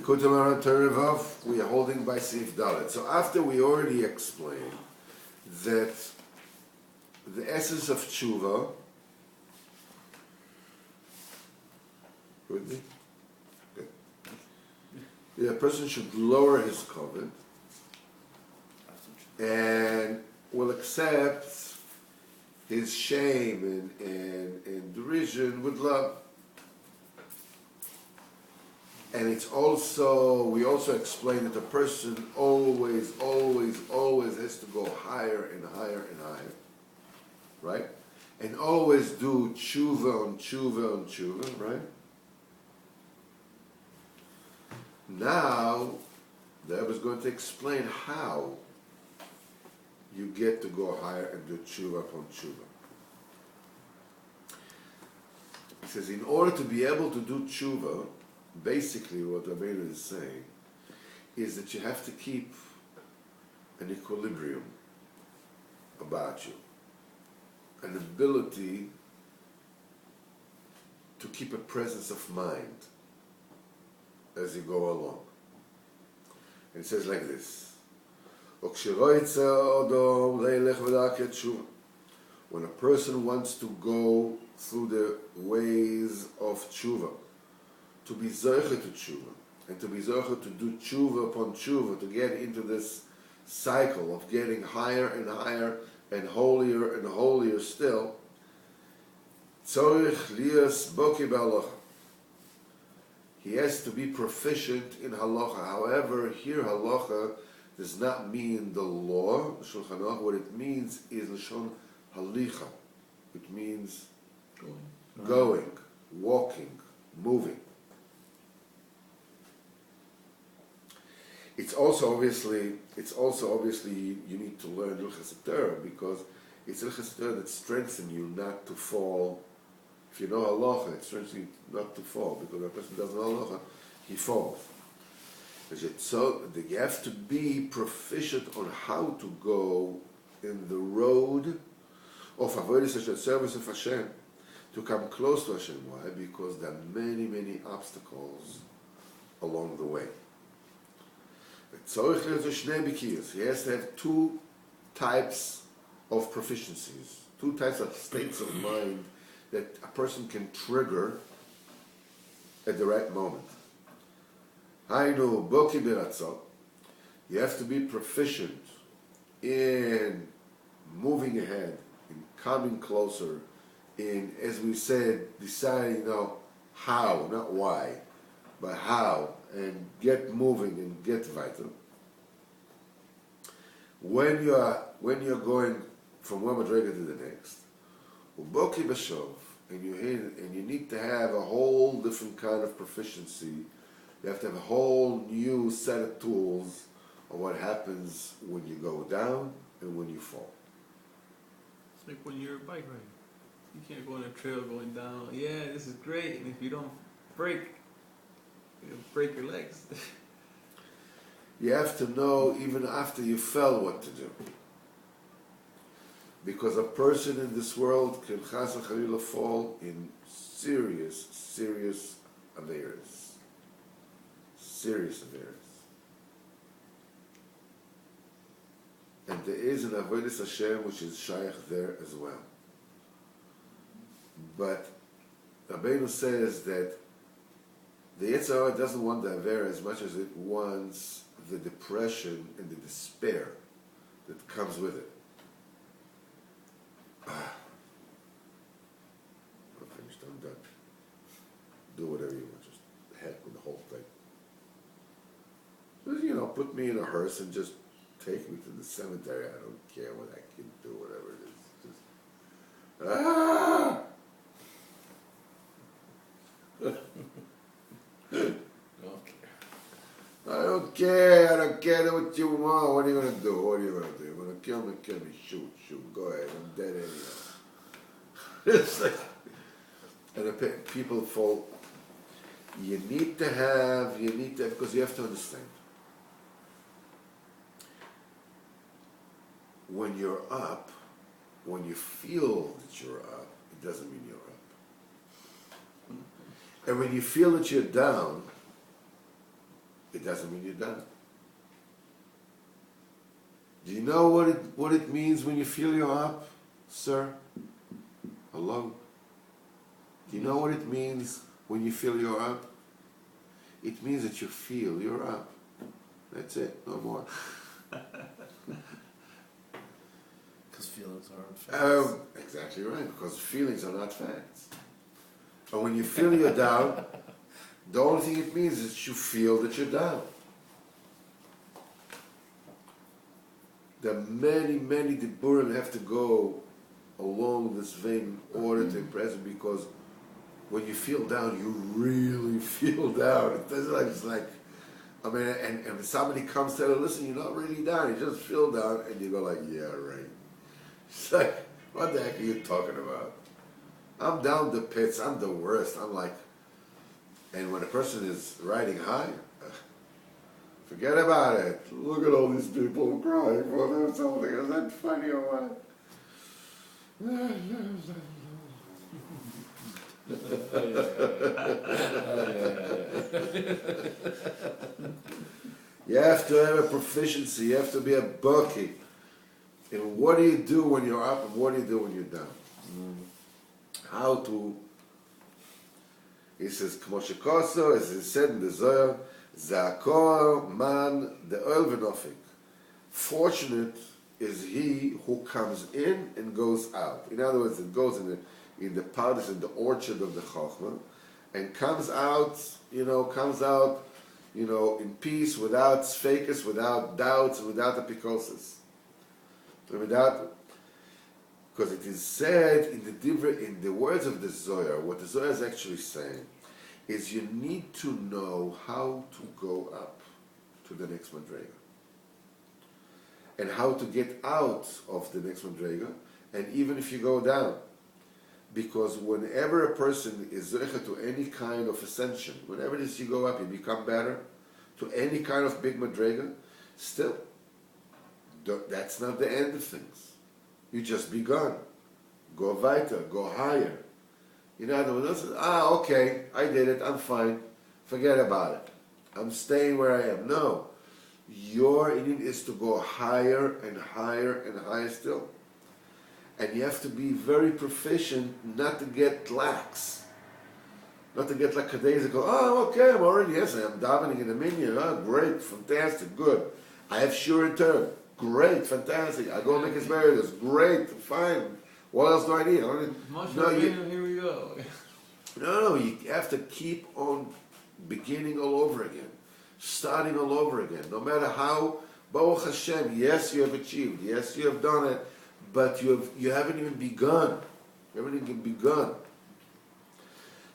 Likutei Moharan Terevav, we are holding by Sif Dalet. So after we already explained that the essence of tshuva, with me? Good. The person should lower his covet and will accept his shame and derision with love. And it's also, we also explain that a person always has to go higher and higher and higher, right? And always do tshuva on tshuva on tshuva, right? Now, the Rebbe is going to explain how you get to go higher and do tshuva upon tshuva. He says, in order to be able to do tshuva, basically what Rabbeinu is saying is that you have to keep an equilibrium about you, an ability to keep a presence of mind as you go along. And it says like this, when a person wants to go through the ways of tshuva, to be zoche to tshuva, and to be zoche to do tshuva upon tshuva, to get into this cycle of getting higher and higher and holier still, tzorich lias boki b'halacha. He has to be proficient in halacha. However, here halacha does not mean the law, Shulchan Aruch. What it means is l'shon halicha. It means going, walking, moving. It's also obviously you need to learn Hilchos Torah, because it's Hilchos Torah that strengthens you not to fall. If you know halacha, it strengthens you not to fall, because when a person doesn't know halacha, he falls. So you have to be proficient on how to go in the road of avodas Hashem, service of Hashem, to come close to Hashem. Why? Because there are many obstacles along the way. He has to have two types of proficiencies, two types of states of mind that a person can trigger at the right moment. You have to be proficient in moving ahead, in coming closer, in, as we said, deciding, how, not why, but how, and get moving and get vital. When you're going from one madrega to the next, uboki b'shov, and you need to have a whole different kind of proficiency. You have to have a whole new set of tools of what happens when you go down and when you fall. It's like when you're a bike rider. You can't go on a trail going down. Yeah, this is great, and if you don't brake, you'll break your legs. You have to know even after you fell what to do. Because a person in this world can chas v'chalila fall in serious averas. Serious averas. And there is an avodas Hashem which is shaykh there as well. But Rabbeinu says that the Yetzer Hara doesn't want the avera as much as it wants the depression and the despair that comes with it. I'm finished, I'm done. Do whatever you want, just heck with the whole thing. Just, put me in a hearse and just take me to the cemetery. I don't care what I can do, whatever it is. Just, I don't care what you want. What are you going to do? You're going to kill me, shoot, go ahead, I'm dead anyhow. It's like, and the people fall. You need to, because you have to understand. When you're up, when you feel that you're up, it doesn't mean you're up. And when you feel that you're down, doesn't mean you're done. Do you know what it means when you feel you're up, sir? Hello? Do you know what it means when you feel you're up? It means that you feel you're up. That's it, no more. Because feelings aren't facts. Exactly right, because feelings are not facts. And when you feel you're down, the only thing it means is that you feel that you're down. There are many diburim have to go along this vein in order to impress him, because when you feel down, you really feel down. It doesn't like, it's like, I mean, and when somebody comes to you, listen, you're not really down, you just feel down, and you go like, yeah, right. It's like, what the heck are you talking about? I'm down the pits, I'm the worst. I'm like, and when a person is riding high, forget about it. Look at all these people crying for something. Is that funny or what? You have to have a proficiency. You have to be a bucky. And what do you do when you're up, and what do you do when you're down? How to? He says, "Kmo shekoso," as he said in the Zohar, "Zakor man the oil v'nofik." Fortunate is he who comes in and goes out. In other words, it goes in the paradise, in the orchard of the Chochmah, and comes out, in peace, without sfekas, without doubts, without apikosis, because it is said in the words of the Zohar, what the Zohar is actually saying is you need to know how to go up to the next madrega, and how to get out of the next madrega, and even if you go down. Because whenever a person is zeicha to any kind of ascension, whenever it is you go up, you become better, to any kind of big madrega, still, that's not the end of things. You just begun. Go weiter, go higher. In other words, okay, I did it, I'm fine, forget about it. I'm staying where I am. No. Your need is to go higher and higher and higher still. And you have to be very proficient not to get lax. Not to get like Kadesh and go, okay, I'm davening in the minyan. Great, fantastic, good. I have sure return. Great, fantastic. I go make his marriages. Great, fine. What else do I need? Here we go. No, you have to keep on beginning all over again. Starting all over again. No matter how, Baruch Hashem, yes, you have achieved. Yes, you have done it. But you haven't even begun. You haven't even begun.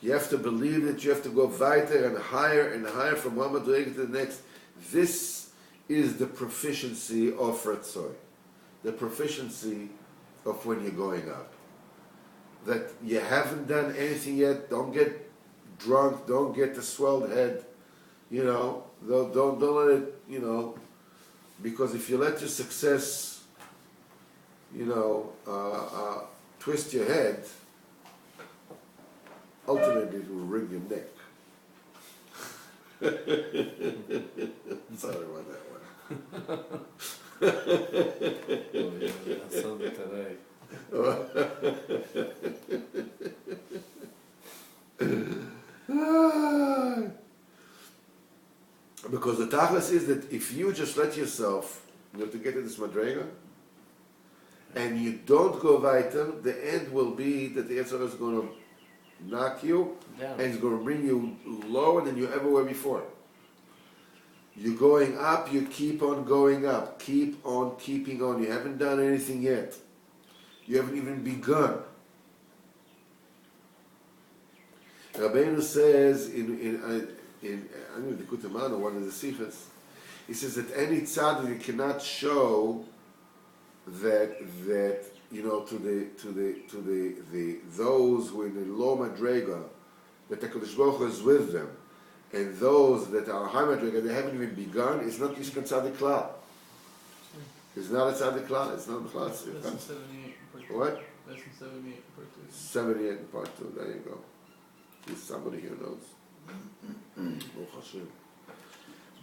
You have to believe that you have to go weiter and higher from one madrega to the next. This is the proficiency of Ratzoy. The proficiency of when you're going up. That you haven't done anything yet. Don't get drunk. Don't get a swelled head. Don't let it, because if you let your success twist your head, ultimately it will wring your neck. Sorry about that one. That's something today. Because the tachlis is that if you just let yourself, to get to this madrega, and you don't go weiter, the end will be that the Yetzer Hara is going to knock you Down. and it's going to bring you lower than you ever were before. You're going up, you keep on going up, keep on keeping on. You haven't done anything yet. You haven't even begun. Rabbeinu says in Likutei Moharan, one of the sichos, he says that any tzaddik cannot show that to the those who are in the low madrega, that the Kadosh Baruch Hu is with them, and those that are high madrega, they haven't even begun. It's not Yishkan Tzaddik Klal. It's not a Tzaddik Klal. It's not a Klal. Lesson 78. What? Lesson 78, part 2. 78 in part 2. There you go. There's somebody here knows. Baruch Hashem.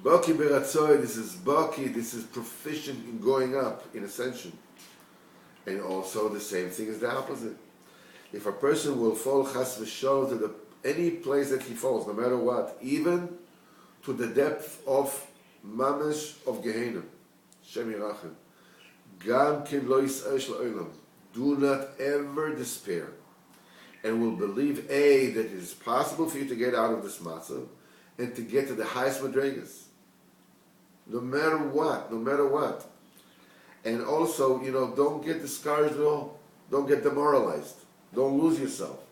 Baki beratzoi, this is baki, this is proficient in going up, in ascension. And also the same thing is the opposite. If a person will fall chas v'shol to any place that he falls, no matter what, even to the depth of mamash of Gehenna, Shem Yirachem, gam kin lo yis'ar shel olam, do not ever despair, and will believe A, that it is possible for you to get out of this matzah, and to get to the highest madregas. No matter what, no matter what. And also, don't get discouraged at all. Don't get demoralized. Don't lose yourself.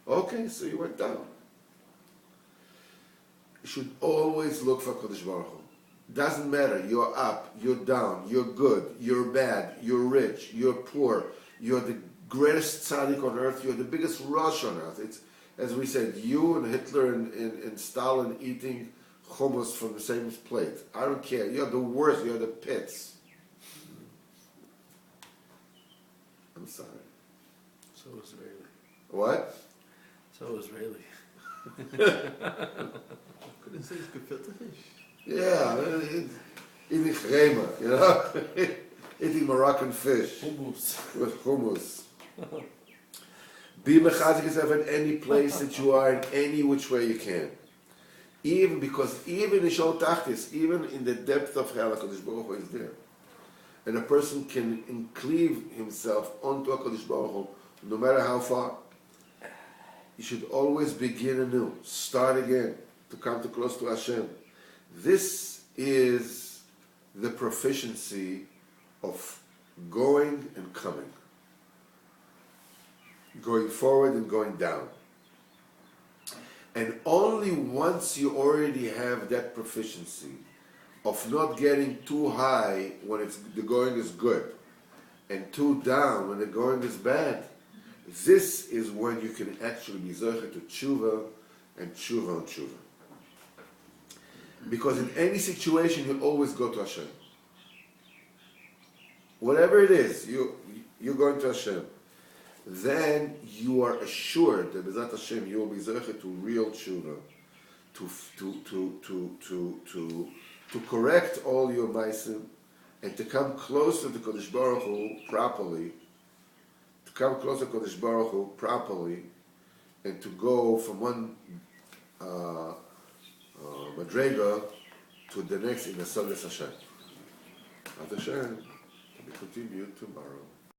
Okay, so you went down. You should always look for Kodesh Baruch Hu. Doesn't matter, you're up, you're down, you're good, you're bad, you're rich, you're poor, you're the greatest tzaddik on earth, you're the biggest rush on earth. It's, as we said, you and Hitler and Stalin eating hummus from the same plate. I don't care. You're the worst. You're the pits. I'm sorry. So Israeli. What? So Israeli. Couldn't say it's gefilte fish. Yeah, eating chreima, eating Moroccan fish. Hummus. With hummus. Be mechazik yourself in any place that you are, in any which way you can. Even because even in Shol Tachtis, even in the depth of hell, HaKadosh Baruch Hu is there. And a person can encleave himself onto HaKadosh Baruch Hu, no matter how far. You should always begin anew, start again, to come too close to Hashem. This is the proficiency of going and coming. Going forward and going down. And only once you already have that proficiency of not getting too high when the going is good and too down when the going is bad, this is when you can actually be zocher to tshuva and tshuva and tshuva. Because in any situation you always go to Hashem. Whatever it is, you're going to Hashem. Then you are assured that B'ezrat Hashem you will be zocher to real tshuva, to correct all your ma'asim, and to come closer to Kodesh Baruch Hu properly, and to go from one madrega to the next in the Sodas Hashem. Hashem, we continue tomorrow.